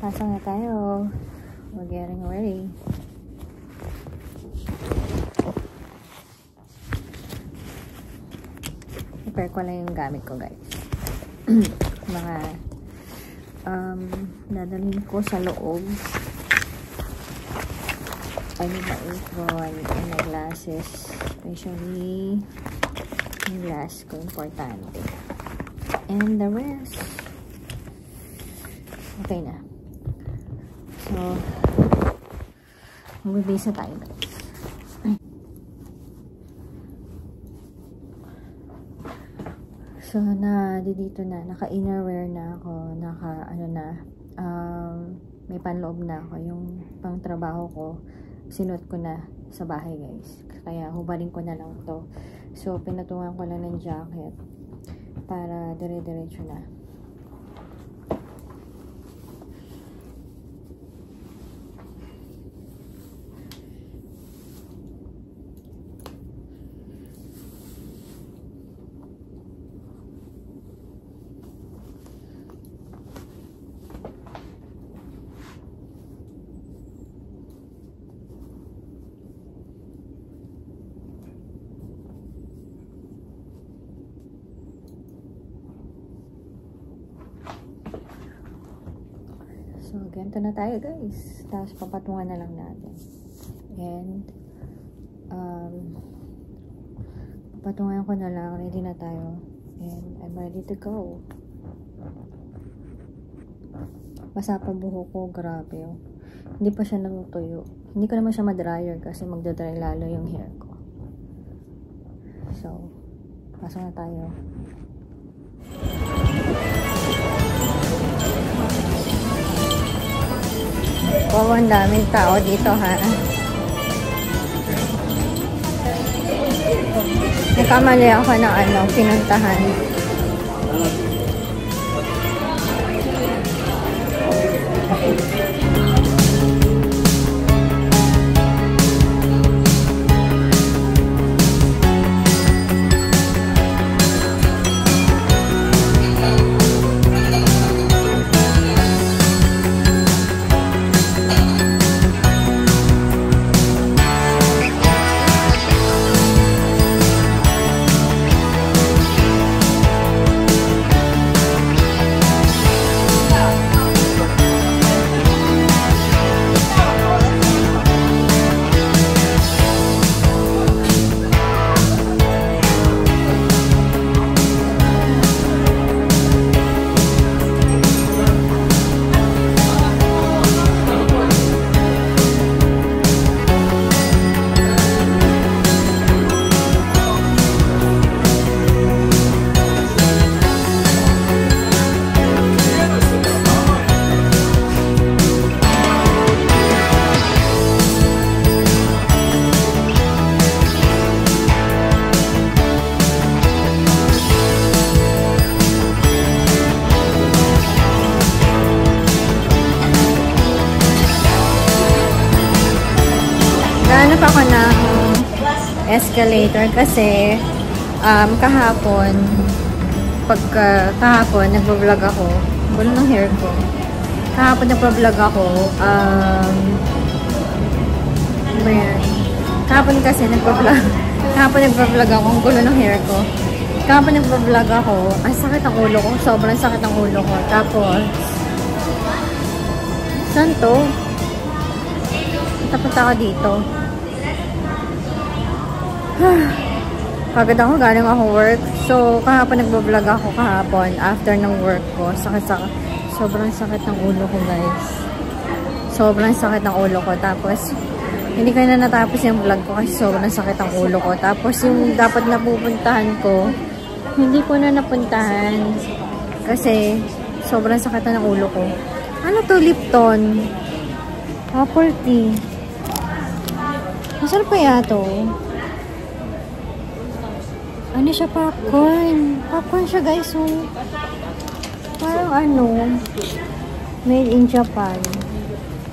Pasok na tayo. We're getting ready. Prepare ko lang yung gamit ko, guys. Mga dadalhin ko sa loob ay mga apron and my glasses, especially yung glass ko, importante. And the rest okay na. So magbibisa tayo, guys. So, dito na, naka-innerwear na ako, may panloob na ako, yung pang trabaho ko, sinuot ko na sa bahay, guys. Kaya, hubarin ko na lang to. So, pinatungan ko lang ng jacket, para dire-diretso na. So, ganito na tayo, guys. Tapos, papatungan na lang natin. And, papatungan ko na lang. Ready na tayo. And, I'm ready to go. Basa pa buhok ko. Grabe, oh. Hindi pa siya natutuyo. Hindi ko naman siya ma-dryer kasi magdadry lalo yung hair ko. So, pasok na tayo. Wow, ang daming tao dito, ha? Nakamali ako ng pinuntahan. Hanap ako ng escalator kasi kahapon nagvo-vlog ako. Gulo ng hair ko. Kahapon nagvo-vlog ako. Kahapon kasi nagvo-vlog. Kahapon nagvo-vlog ako. Ang gulo ng hair ko. Kahapon nagvo-vlog ako. Ang sakit ng ulo ko. Sobrang sakit ng ulo ko. Tapos saan to? Tapunta ako dito. Pagod ako, galing ako work. So, kahapon nagbo-vlog ako kahapon after ng work ko. Sobrang sakit ng ulo ko, guys. Sobrang sakit ng ulo ko. Tapos, hindi ko na natapos yung vlog ko kasi sobrang sakit ng ulo ko. Tapos, yung dapat napupuntahan ko, hindi ko na napuntahan kasi sobrang sakit na ng ulo ko. Ano to, Lipton? Apple tea. Masarap kaya to? Ano siya, popcorn. Popcorn siya, guys. So, parang made in Japan.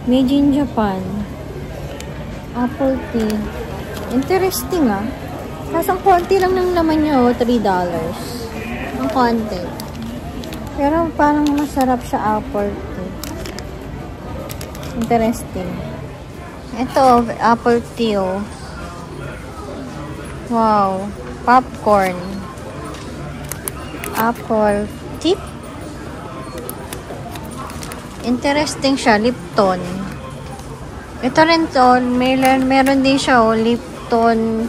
Made in Japan. Apple tea. Interesting, ah. Tapos ang konti lang ng laman niya, $3. Ang konti. Pero parang masarap siya, apple tea. Interesting. Ito, apple tea, oh. Wow. Popcorn. Apple tea. Interesting siya. Lipton. Ito rin to. Meron din siya, oh. Lipton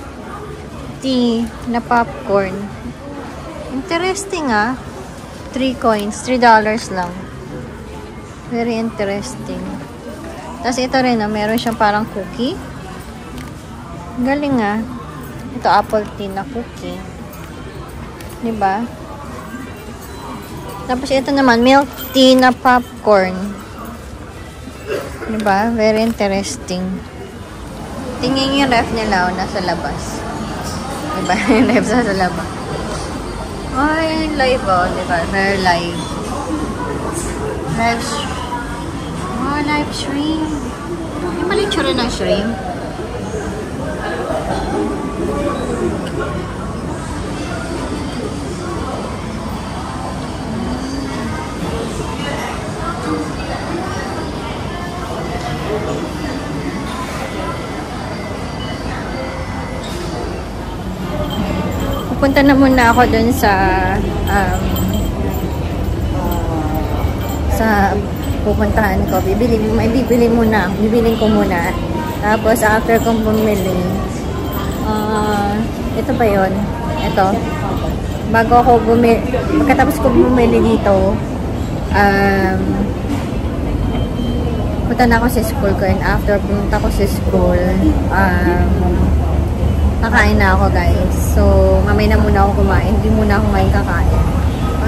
tea na popcorn. Interesting, ah. 3 coins. $3 lang. Very interesting. Tapos ito rin, meron siyang parang cookie. Galing, ah. Ito, apple tea na cookie. Diba? Tapos ito naman, milk tea na popcorn. Diba? Very interesting. Tingin yung ref nila, nasa labas. Diba? Yung ref nasa labas. Ay, live, oh. Diba? Very live. Live shrimp. Yung pala yung tsura ng shrimp. Pupunta na muna ako dun sa pupuntahan ko. Bibilin ko muna. Tapos, after kong bumili, ito ba yun? Ito. Bago ako pagkatapos ko bumili dito, punta na ako sa school ko. And after pumunta ko sa school, kakain na ako, guys. So, mamaya na muna ako kumain. Hindi muna ako ngayon kakain.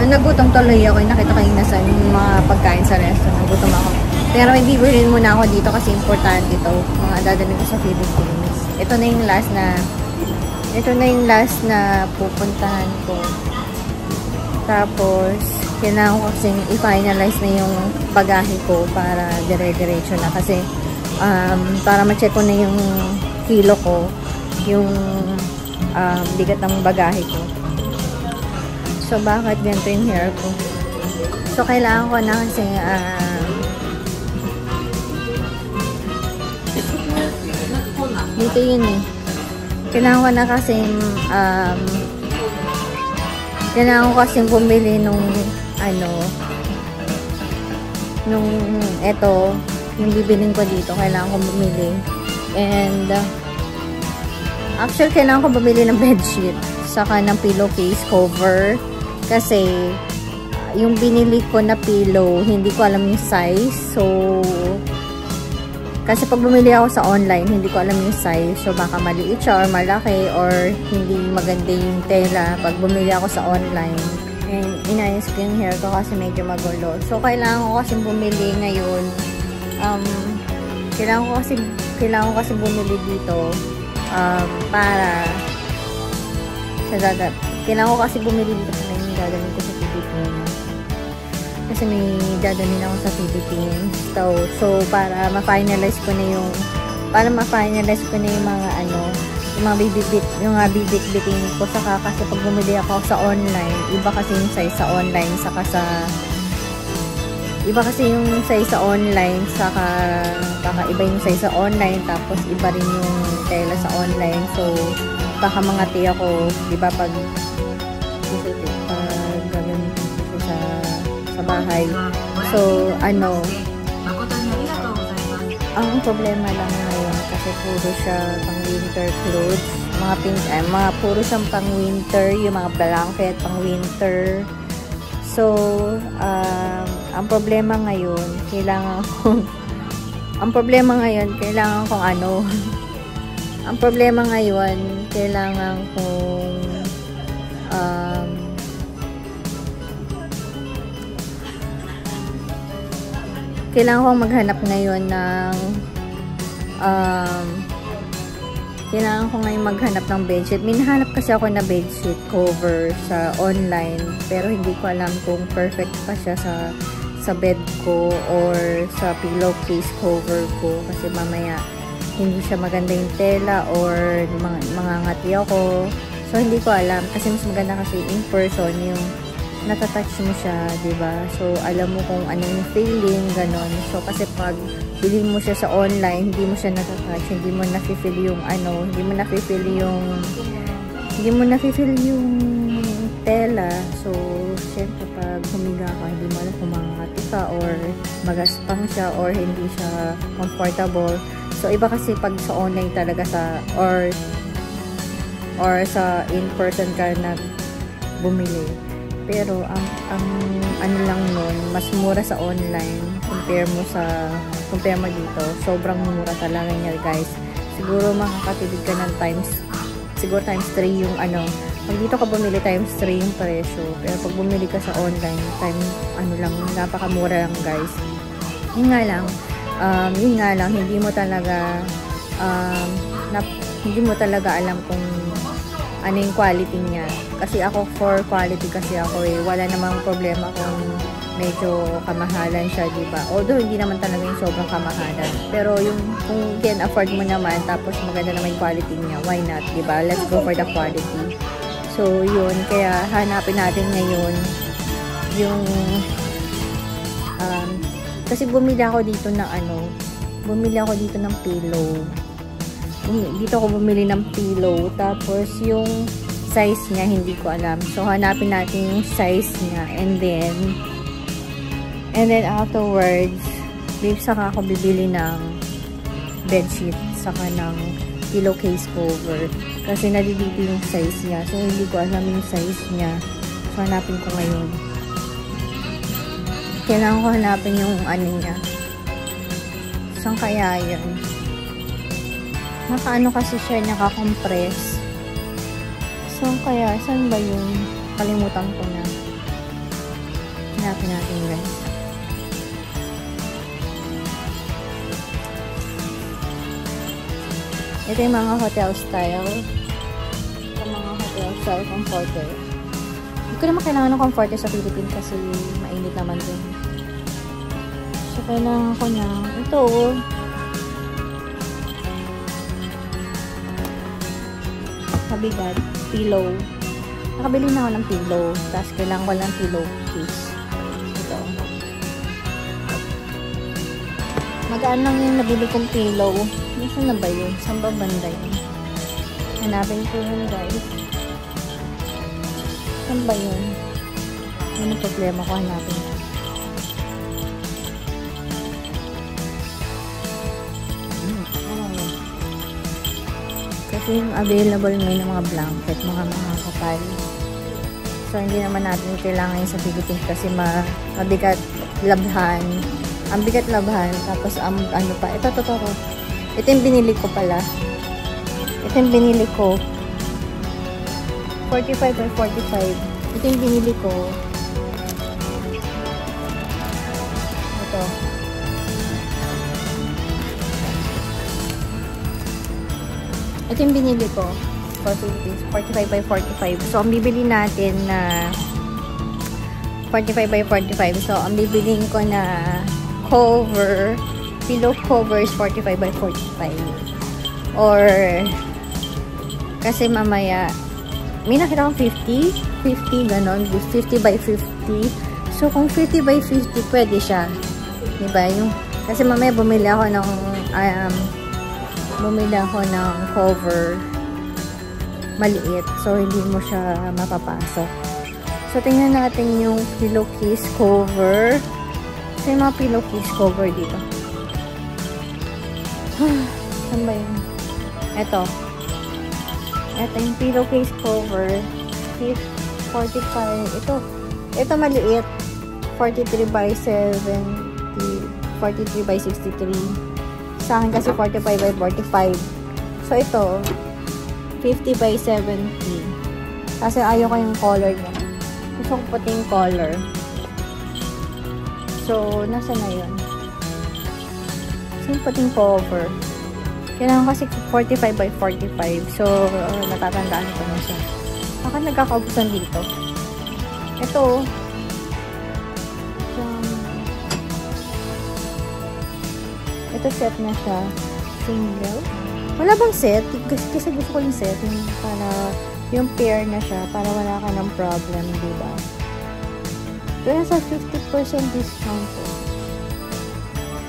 Nagutom tuloy ako. Nakita ko yung nasa mga pagkain sa restaurant. Nagutom ako. Pero hindi bilhin muna ako dito kasi importante ito. Mga dadalhin ko sa Philippines. Ito na yung last na pupuntahan ko. Tapos, kailangan ko kasing i-finalize na yung bagahe ko para dire-diretso na. Kasi, para ma-check ko na yung kilo ko. Yung bigat ng bagahe ko. So, bakit ganito yung hair ko? So, kailangan ko na kasi dito yun eh. Kailangan ko na kasi kailangan ko kasi bumili nung eto, yung bibilin ko dito. Kailangan ko bumili. And actually, kailangan ko bumili ng bedsheet saka ng pillowcase cover. Kasi, yung binili ko na pillow, hindi ko alam yung size. So, kasi pag bumili ako sa online, hindi ko alam yung size. So, baka maliit siya or malaki or hindi maganda yung tela pag bumili ako sa online. And, inayos ko yung hair ko kasi medyo magulo. So, kailangan ko kasi bumili ngayon. Kailangan ko kasi bumili dito para kailangan ko kasi bumili dito na yung dadalhin ko sa Philippines. Kasi may dadalhin ako sa Philippines. So para ma-finalize ko na yung mga yung mga bibit-bitin ko. Saka kasi pag bumili ako sa online, iba kasi yung size sa online saka iba iba yung size sa online, tapos iba rin yung tela sa online. So, baka mga tiya ko, diba, pag gawin sa bahay. So, ang problema lang ngayon, kasi puro siya pang winter clothes, puro siyang pang winter, yung mga blanket pang winter. So, ang problema ngayon, kailangan kong maghanap ngayon ng bedsheet. Minahanap kasi ako na bedsheet cover sa online, pero hindi ko alam kung perfect pa siya sa bed ko or sa pillowcase cover ko, kasi mamaya hindi siya maganda yung tela or mga ngati ako. So, hindi ko alam. Kasi mas maganda kasi in person yung natatouch mo siya, diba? So, alam mo kung ano yung feeling, ganon. So, kasi pag bilhin mo siya sa online, hindi mo siya natatouch, hindi mo nafe-feel yung ano, hindi mo nafe-feel yung tela. So, syempre pag humiga ka, hindi mo alam kung makakati ka or magaspang siya or hindi siya comfortable. So, iba kasi pag sa online talaga or sa in-person ka na bumili. Pero, ang ano lang nun, mas mura sa online compare mo dito. Sobrang mura talaga niya, guys. Siguro makakatipid ka ng siguro times 3 yung ano. Pag dito ka bumili, times 3 yung presyo. Pero pag bumili ka sa online, napakamura lang, guys. Yun nga lang, hindi mo talaga alam kung ano yung quality niya. Kasi ako, for quality kasi ako wala namang problema kung medyo kamahalan siya, diba? Although, hindi naman talaga yung sobrang kamahalan. Pero yung, kung can afford mo naman, tapos maganda naman yung quality niya, why not, diba? Let's go for the quality. So, yun. Kaya, hanapin natin ngayon yung, kasi bumili ako dito ng pillow. Dito ako bumili ng pillow. Tapos, yung size niya, hindi ko alam. So, hanapin natin yung size niya. And then afterwards, saka ako bibili ng bedsheet, saka ng pillowcase cover. Kasi nadidito yung size niya. So, hindi ko alam yung size niya. So, hanapin ko ngayon. Kailangan ko hanapin yung ano niya. Saan kaya yun? Nakaano kasi siya, nakakompress. Saan kaya? Saan ba yun? Kalimutan ko na. Hanapin natin, guys. Ito yung mga hotel style. Ito mga hotel style comforter. Hindi ko naman kailangan ng comforter sa Philippines kasi mainit naman din. So, kailangan ko na ito. Mabigat. Pillow. Nakabili na ako ng pillow. Tapos kailangan ko lang pillow case. Ito. Magaan lang yung nabili kong pillow. Saan na ba yun? Saan ba banda yun? Hanapin ko yun, guys. Saan ba yun? Yun ang problema ko, hanapin ko. Kasi yung available ngayon ng mga blanket, mga kapal. So, hindi naman natin kailangan yung sa Philippines kasi mabigat labhan. Ang bigat labhan. Tapos, ano pa. Ito. Ito yung binili ko pala. Ito yung binili ko. 45 by 45. Ito yung binili ko. Ito. Ito yung binili ko. 45 by 45. So, ang bibili natin na 45 by 45. So, ang bibiliin ko na cover, pillow cover is 45 by 45. Or, kasi mamaya, may nakita kong 50, ganon, 50 by 50. So, kung 50 by 50, pwede siya. Diba? Kasi mamaya bumili ako ng cover maliit. So, hindi mo siya mapapasok. So, tingnan natin yung pillowcase cover. So, yung mga pillowcase cover dito. Saan ba yun? Ito yung pillowcase cover. 45. Ito maliit. 43 by 70. 43 by 63. Sa akin kasi 45 by 45. So, ito 50 by 70. Kasi ayaw ko yung color niya. Gusto ko puting color. So, nasa na yun? So, puting cover. Kailangan kasi 45 by 45. So, natatandaan ko na siya. Baka nagkakaubusan dito. Ito. Ito set na siya. Single. Wala bang set? Kasi gusto ko yung set. Para yung pair na siya. Para wala ka ng problem, diba? Kaya sa 50% discount po.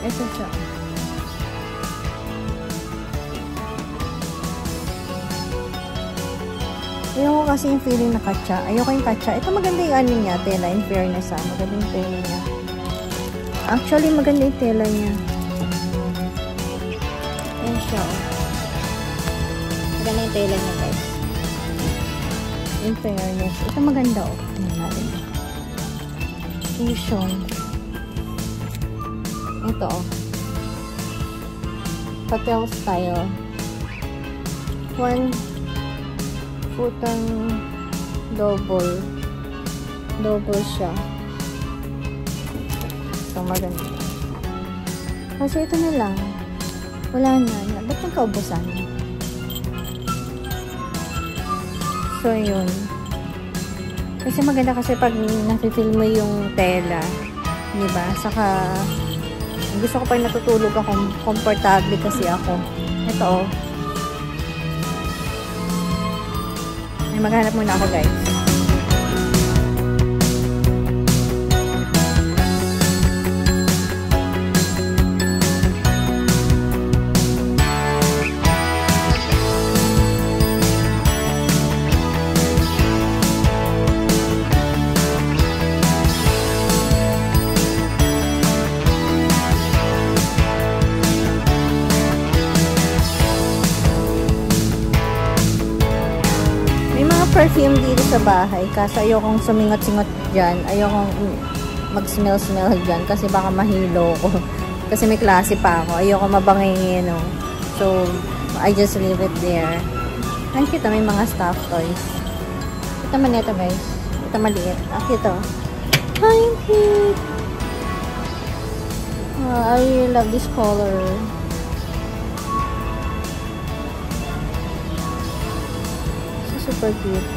Ito siya. Ayoko kasi yung feeling na katsa. Ayoko yung katsa. Ito maganda yung ano niya, tela. In fairness maganda yung tela niya. Actually, maganda yung tela niya. Ayan siya, oh. Maganda yung tela niya, guys. In fairness. Ito maganda, oh. Ayan natin. Fusion. Ito, oh. Patel style. One futon double siya. So, maganda. Kasi ito na lang. Wala na. Ba't nang kaubusan? So, yun. Kasi maganda kasi pag nafe-feel mo yung tela. Diba? Saka, gusto ko pag natutulog ako, komportable kasi ako. Ito, oh. Ay, maghanap muna ako, guys. Perfume dito sa bahay kasi ayokong sumingot-singot dyan, ayokong mag-smell dyan kasi baka mahilo ko kasi may klase pa ako, ayoko mabangingin, no? So I just leave it there. Ang cute, may mga stuffed toys. Ito man ito, guys, ito maliit, ito, hi, cute. I really love this color. Super cute.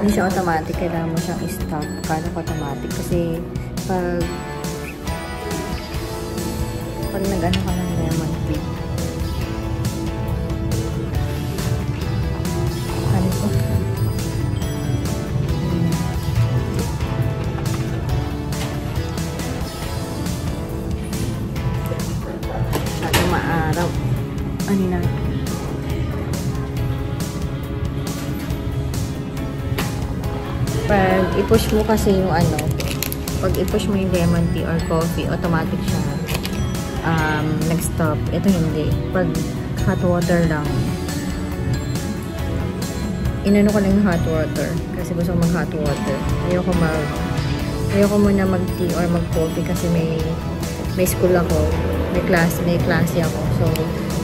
Hindi siya automatic. Kailangan mo siyang i-stop. Kala ko automatic. Kasi pag nag-ano ka ng lemon tea. Ano po? Masyadong maaraw. Ano na? Pag i-push mo kasi yung ano, pag i-push mo yung lemon tea or coffee, automatic siya nag-stop. Ito hindi. Pag hot water lang, inano ko lang yung hot water kasi gusto ko mag-hot water. Ayoko muna mag-tea or mag-coffee kasi may school ako, may klase ako. So,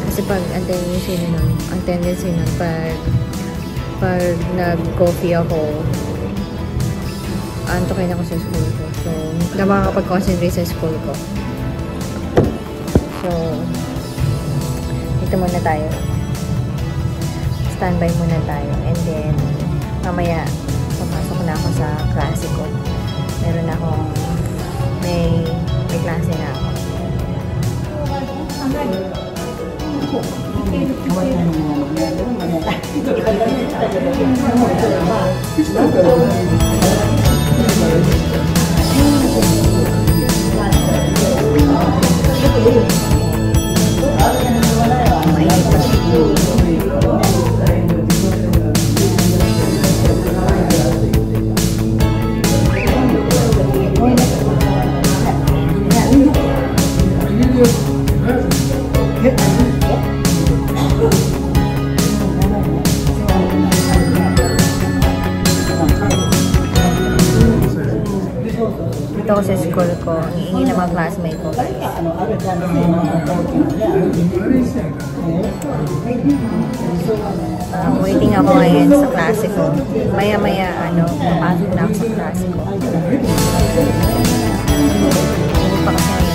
kasi pag ang tendency nun, pag nag-coffee ako, antokin ako sa school ko. So, hindi na makakapag-concentrate sa school ko. So, dito muna tayo. Standby muna tayo. And then, mamaya, papasok na ako sa klase ko. Meron akong, may klase na ako. Dito ako sa school ko, hihingi ng mga classmate ko, guys. Waiting ako ngayon sa klase ko. Maya-maya, papasok na ako sa klase ko. Hindi pa kasi ngayon.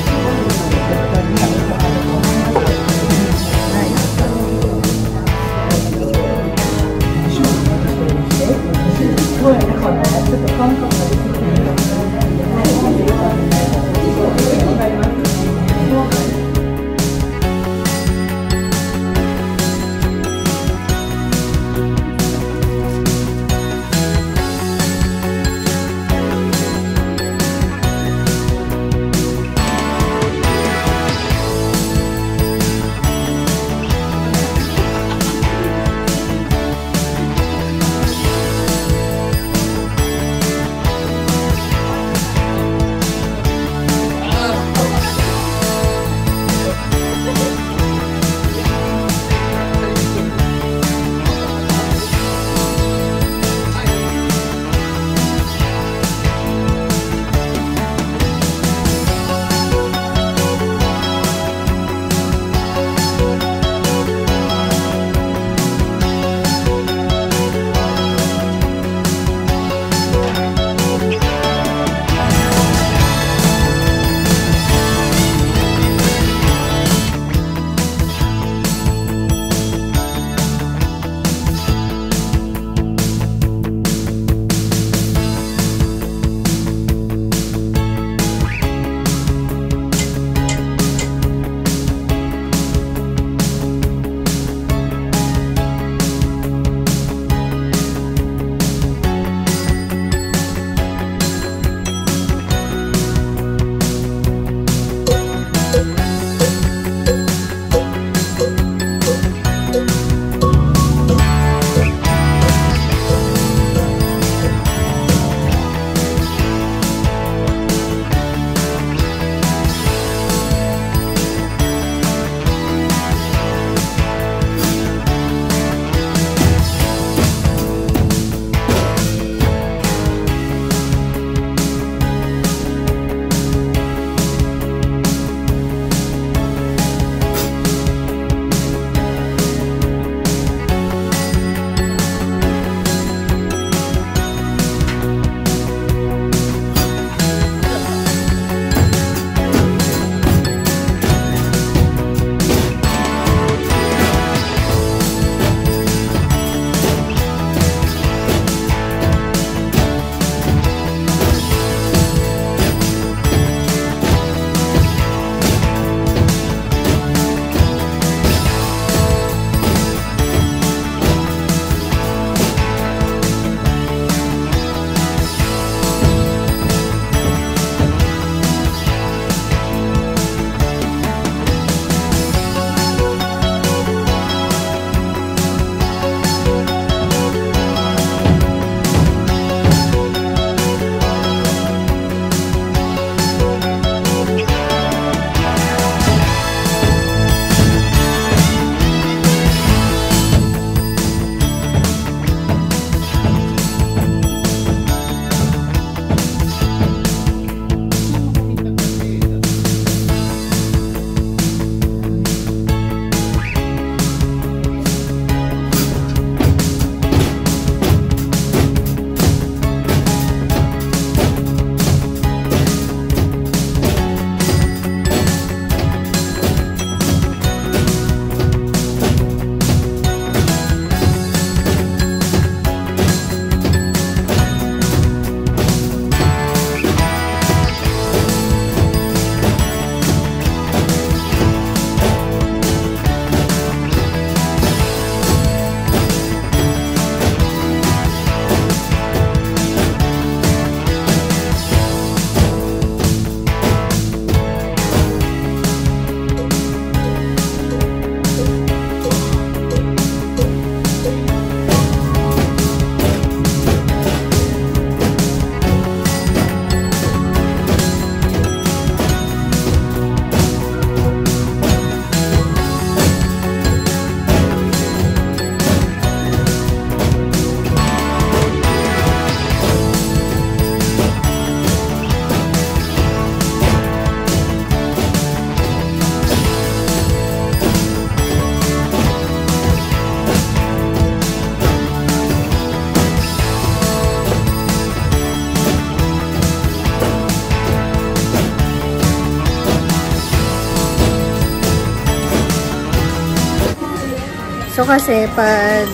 So, kasi, pag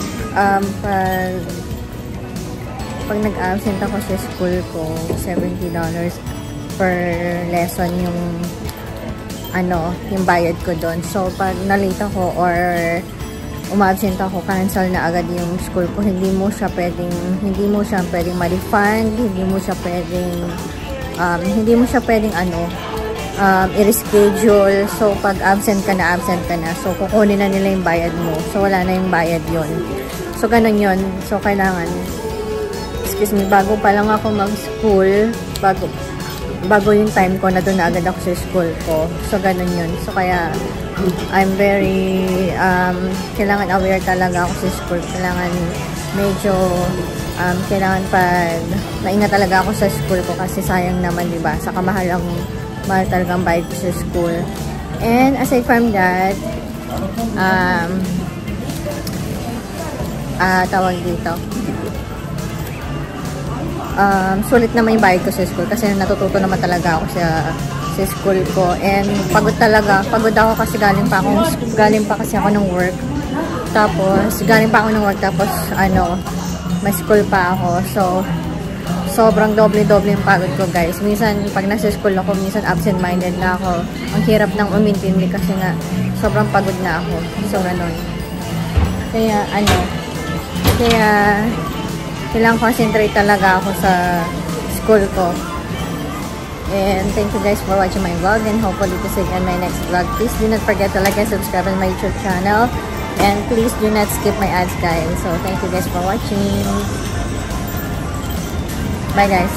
nag-absent ako sa school ko, $70 per lesson yung yung bayad ko doon. So, pag nalate ako or umabsent ako, cancel na agad yung school ko. Hindi mo siya pwedeng ma-refund, hindi mo siya pwedeng i-reschedule. So, pag absent ka na. So, kukunin na nila yung bayad mo. So, wala na yung bayad yon. So, ganun yun. So, kailangan, bago pa lang ako mag-school, bago yung time ko, na doon na agad ako sa school ko. So, ganun yun. So, kaya, I'm very, kailangan aware talaga ako sa school. Kailangan medyo, kailangan maingat talaga ako sa school ko kasi sayang naman, diba? Saka mahal talagang bayad ko sa school. And, aside from that, tawag dito, sulit naman yung bayad ko sa school kasi natututo naman talaga ako sa school ko. And pagod ako kasi galing pa kasi ako ng work. Tapos may school pa ako. So, sobrang doble yung pagod ko, guys. Minsan, pag nasa school ako, minsan absent-minded na ako. Ang hirap nang umintindi kasi nga, sobrang pagod na ako. So, ganun. Kaya, kailangan concentrate talaga ako sa school ko. And thank you guys for watching my vlog, and hopefully to see you in my next vlog. Please do not forget to like and subscribe on my YouTube channel. And please do not skip my ads, guys. So thank you guys for watching. Bye, guys.